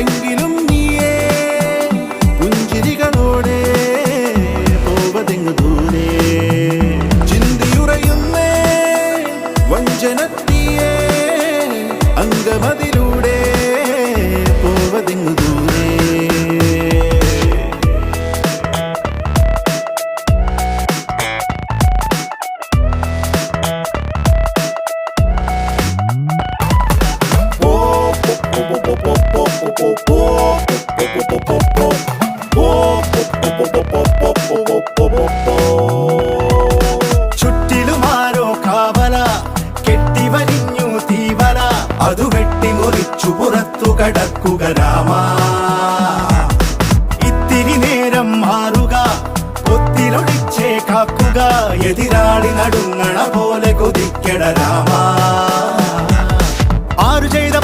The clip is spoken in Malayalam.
എങ്കിലും നീയേ പുഞ്ചിരികളോടെ പോവതെങ്ങു ദൂരെ ചിന്തിയുറയുന്നേ വഞ്ചനത്തിയേ അംഗമതിലൂടെ പോവതെങ്ങു ദൂരെ ചുറ്റിലുമാരോ കാവല കെട്ടിവലിഞ്ഞു തീവല അതു വെട്ടിമുറിച്ചു പുറത്തു കടക്കുക രാമ ഇത്തിരി നേരം മാറുക കൊത്തിലൊളിച്ചേ കാക്കുക എതിരാളി നടുങ്ങണ പോലെ കൊതിക്കട രാമ ആരു ചെയ്ത